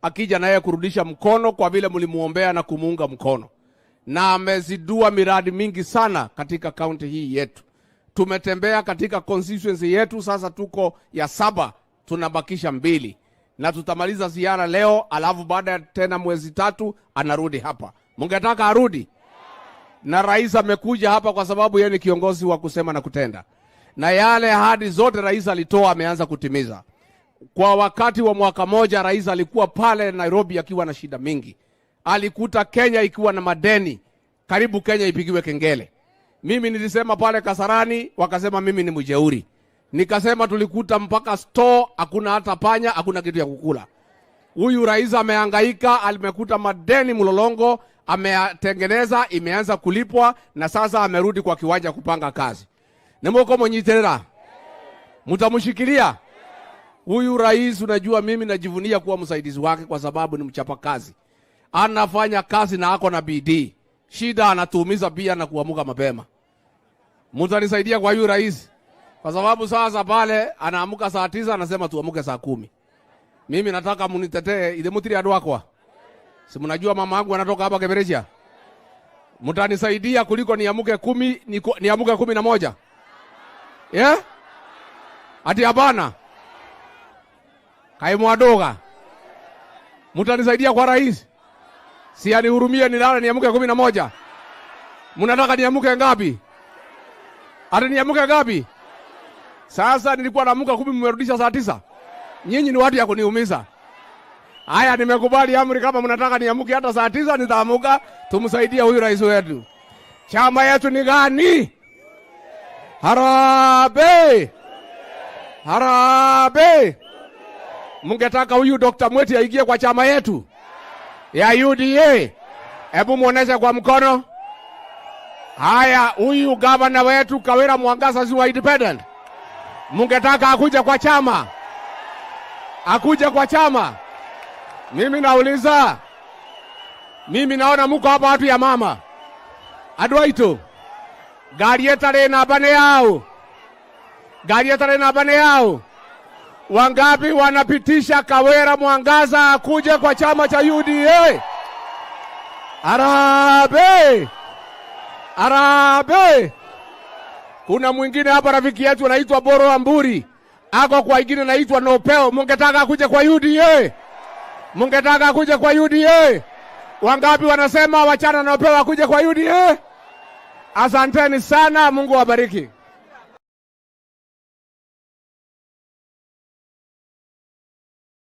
akija naye kurudisha mkono kwa vile mlimuombea na kumuunga mkono, na amezidua miradi mingi sana katika kaunti hii yetu. Tumetembea katika constituency yetu, sasa tuko ya 7, tunabakisha 2 na tutamaliza ziara leo, alafu baada ya tena mwezi 3 anarudi hapa. Mungetaka arudi? Na rais amekuja hapa kwa sababu yeye ni kiongozi wa kusema na kutenda, na yale ahadi zote rais alitoa ameanza kutimiza. Kwa wakati wa mwaka moja rais alikuwa pale Nairobi akiwa na shida mingi. Alikuta Kenya ikiwa na madeni, karibu Kenya ipigiwe kengele. Mimi nilisema pale Kasarani, wakasema mimi ni mjeuri. Nikasema tulikuta mpaka store hakuna hata panya, hakuna kitu ya kukula. Huyu rais amehangaika, alimekuta madeni mlolongo, ametengeneza, imeanza kulipwa, na sasa amerudi kwa kiwanja kupanga kazi. Nemoko monyiterera, mutamushikilia huyu rais. Unajua mimi najivunia kuwa msaidizi wake kwa sababu ni mchapa kazi. Anafanya kazi na ako na bidii. Shida anatuumiza pia na kuamuka mapema. Mutanisaidia kwa huyu rais? Kwa sababu sasa pale anaamuka saa 9 anasema tuamuke saa 10. Mimi nataka munitetee ile mutiri adwakwa. Si mnajua mama yangu anatoka hapa Kebereja. Mutanisaidia kuliko niamuke 10 niamuke 11. Yeah? Ati abana. Kaimwadoga. Mutanisaidia kwa rais? Si anihurumie nilala niamuke 11. Mnataka niamuke ngapi? Ati niamuke ngapi? Sasa nilikuwa naamuka 10 mmerudisha saa 9. Nyinyi ni watu ya kuniumiza. Haya, nimekubali amri, kama mnataka niamuke hata saa 9 nitaamuka, tumsaidie huyu rais wetu. Chama yetu ni gani? Harambee! Harambee! Mungetaka huyu Dr. Mweti aingie kwa chama yetu ya UDA? Hebu muoneshe kwa mkono. Haya, huyu gavana wetu Kawira Mwangaza si wa independent? Mungetaka akuje kwa chama? Akuje kwa chama? Mimi nauliza. Mimi naona muko hapa watu ya mama. Adwaito. Gari etare na bane yao. Gari etare na bane yao. Wangapi wanapitisha Kawira Mwangaza akuje kwa chama cha UDA? Harambee! Harambee! Kuna mwingine hapa rafiki yetu anaitwa Boro Amburi. Ako kwa ingine anaitwa Nopeo. Mungetaka akuje kwa UDA? Mungetaka akuje kwa UDA? Wangapi wanasema wachana na Nopeo akuje kwa UDA? Asanteni sana, Mungu awabariki.